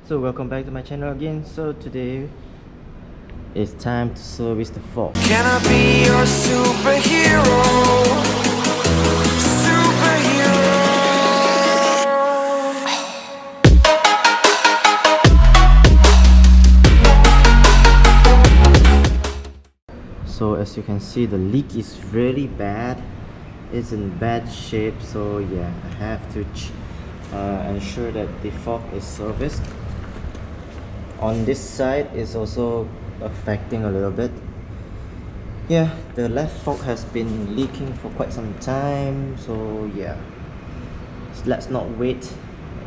So welcome back to my channel again. So today it's time to service the fog. Can I be your superhero? So as you can see, the leak is really bad. It's in bad shape. So yeah, I have to ensure that the fog is serviced. On this side is also affecting a little bit. Yeah, the left fork has been leaking for quite some time, so yeah, let's not wait.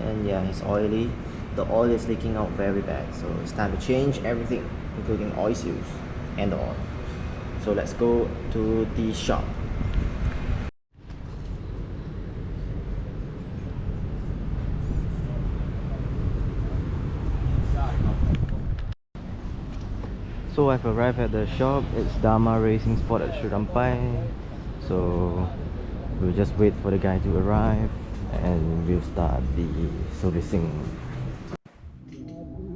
And yeah, it's oily. The oil is leaking out very bad, so it's time to change everything, including oil seals and the oil. So let's go to the shop. So I've arrived at the shop. It's Dharma Racing Sport at Surampai. So we'll just wait for the guy to arrive and we'll start the servicing.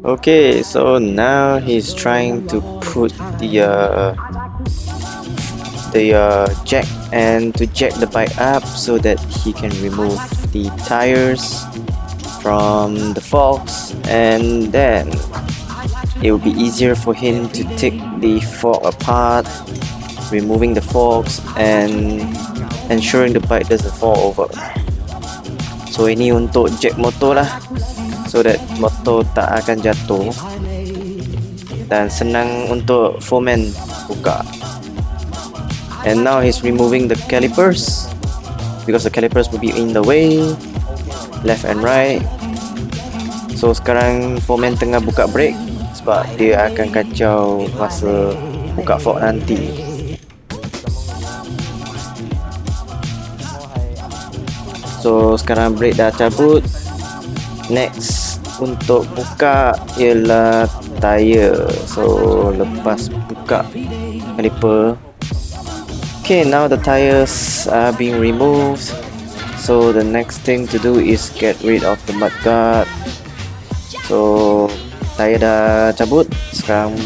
Okay, so now he's trying to put the jack and to jack the bike up so that he can remove the tires from the forks, and then it will be easier for him to take the fork apart, removing the forks and ensuring the bike doesn't fall over. So ini untuk jack motor lah, so that motor tak akan jatuh dan senang untuk foreman buka. And now he's removing the calipers because the calipers will be in the way, left and right. So sekarang foreman tengah buka brake sebab dia akan kacau masa buka fork nanti. So sekarang brake dah cabut. Next untuk buka ialah tire. So lepas buka caliper, okay, now the tires are being removed. So the next thing to do is get rid of the mudguard. So tayar dah cabut, sekarang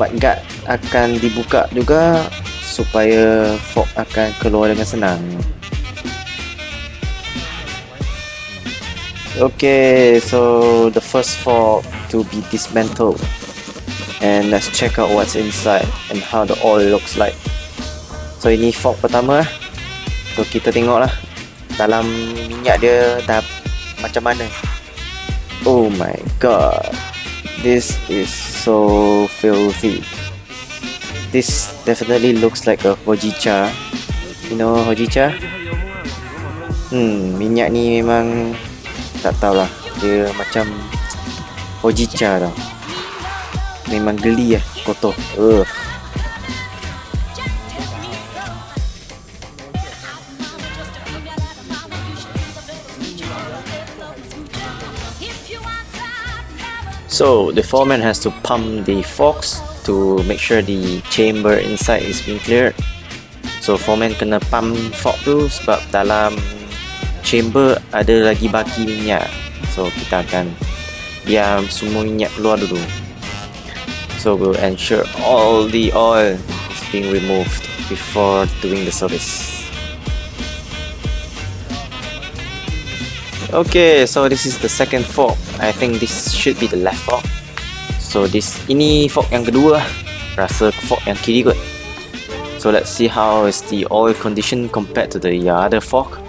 mudguard akan dibuka juga supaya fork akan keluar dengan senang. Okay, so the first fork to be dismantled, and let's check out what's inside and how the oil looks like. So ini fork pertama lah. So kita tengok lah dalam minyak dia dah macam mana. Oh my god, this is so filthy. This definitely looks like a hojicha. You know hojicha? Minyak ni memang tak tahulah, dia macam hojicha tau. Memang geli lah, kotor. So the foreman has to pump the forks to make sure the chamber inside is being cleared. So foreman kena pump fork tu sebab dalam chamber ada lagi baki minyak. So kita akan biar semua minyak keluar dulu. So we'll ensure all the oil is being removed before doing the service. Okay, so this is the second fork. I think this should be the left fork. So ini fork yang kedua, rasa fork yang kiri kot. So let's see how is the oil condition compared to the other fork.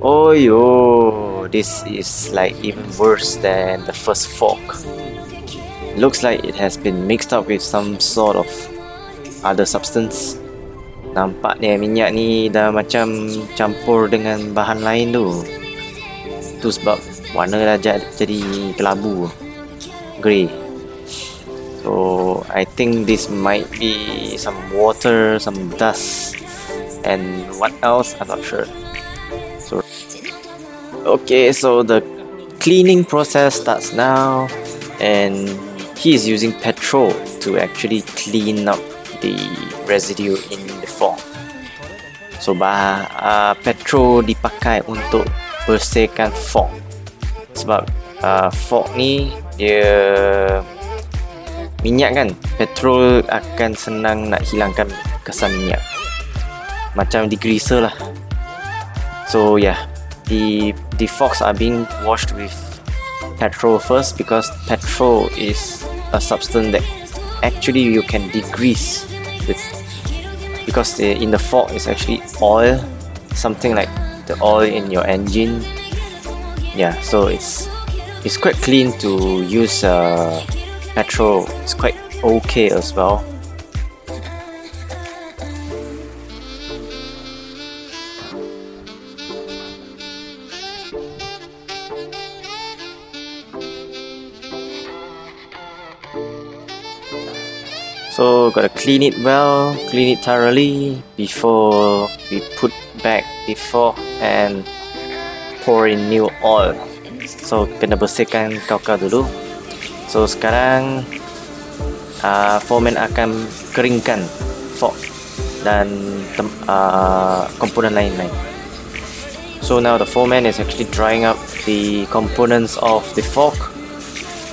Oh yo, this is like even worse than the first fork. Looks like it has been mixed up with some sort of other substance. Nampaknya minyak ni dah macam campur dengan bahan lain tu. Tu sebab warna dah jadi kelabu, grey. So I think this might be some water, some dust, and what else I'm not sure. So okay, so the cleaning process starts now, and he is using petrol to actually clean up the residue in the fork. So petrol dipakai untuk bersihkan fork. Sebab fork ni dia minyak kan, petrol akan senang nak hilangkan kesan minyak, macam degreaser lah. So yeah, the forks are being washed with petrol first, because petrol is a substance that actually you can degrease with, because in the fork is actually oil, something like the oil in your engine. Yeah, so it's quite clean to use petrol. It's quite okay as well. So gotta clean it well, clean it thoroughly before we put back the fork and pour in new oil. So kena bersihkan kau-kau dulu. So sekarang foreman akan keringkan fork dan komponen lain-lain. So now the foreman is actually drying up the components of the fork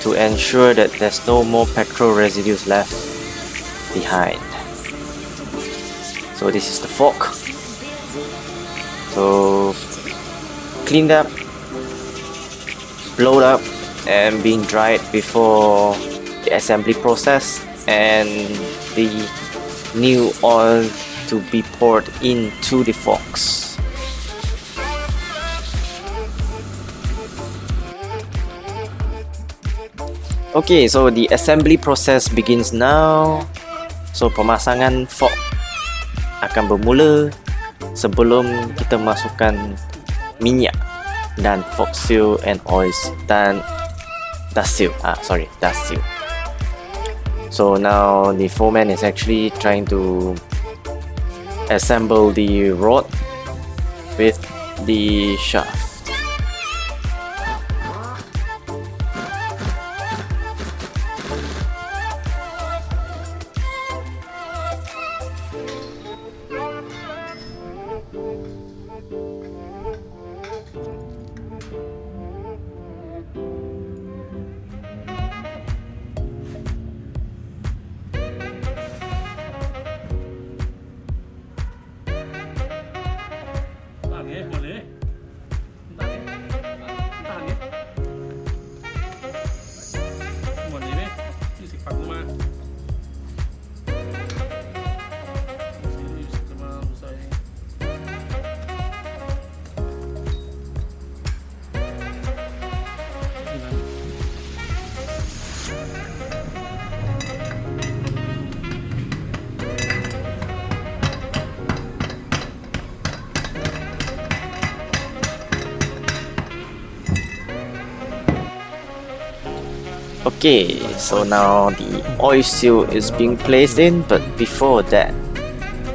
to ensure that there's no more petrol residues left behind. So this is the fork. So cleaned up, blowed up, and being dried before the assembly process, and the new oil to be poured into the forks. Okay, so the assembly process begins now. So pemasangan fork akan bermula sebelum kita masukkan minyak dan fork seal and oils dan dust seal. Dust seal. So now the foreman is actually trying to assemble the rod with the shaft. Okay, so now the oil seal is being placed in, but before that,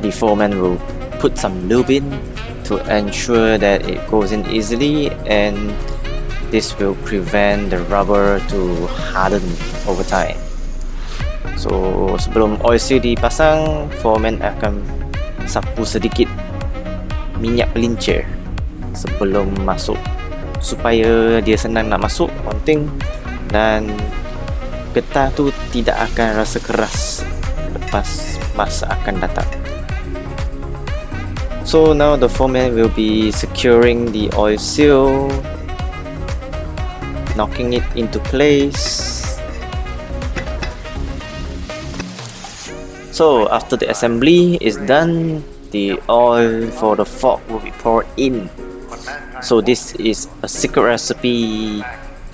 the foreman will put some lube in to ensure that it goes in easily, and this will prevent the rubber to harden over time. So sebelum oil seal dipasang, foreman akan sapu sedikit minyak pelincir sebelum masuk, supaya dia senang nak masuk, penting, dan getah tu tidak akan rasa keras lepas masa akan datang. So now the foreman will be securing the oil seal, knocking it into place. So after the assembly is done, the oil for the fork will be poured in. So this is a secret recipe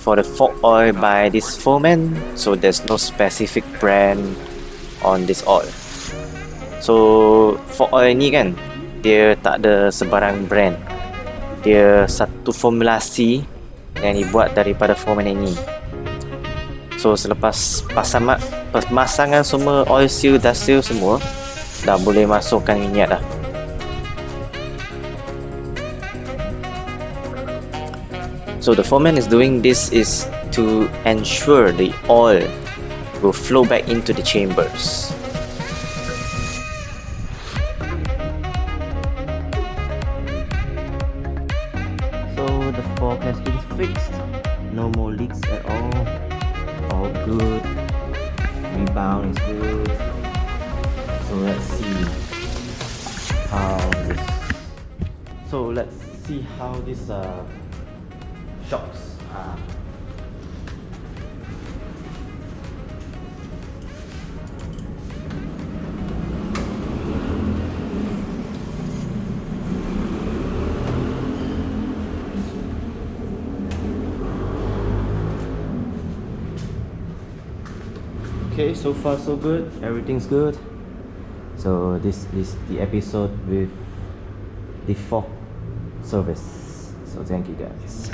for the fork oil by this foreman, so there's no specific brand on this oil. So fork oil ni kan, dia tak ada sebarang brand, dia satu formulasi yang dibuat daripada foreman ini. So selepas pemasangan semua oil seal, dust seal semua, dah boleh masukkan minyak dah. So the foreman is doing this is to ensure the oil will flow back into the chambers. So the fog has been fixed. No more leaks at all good. Rebound is good. So let's see how these shocks are. Okay, so far so good, everything's good. So this is the episode with the fog service. So thank you guys.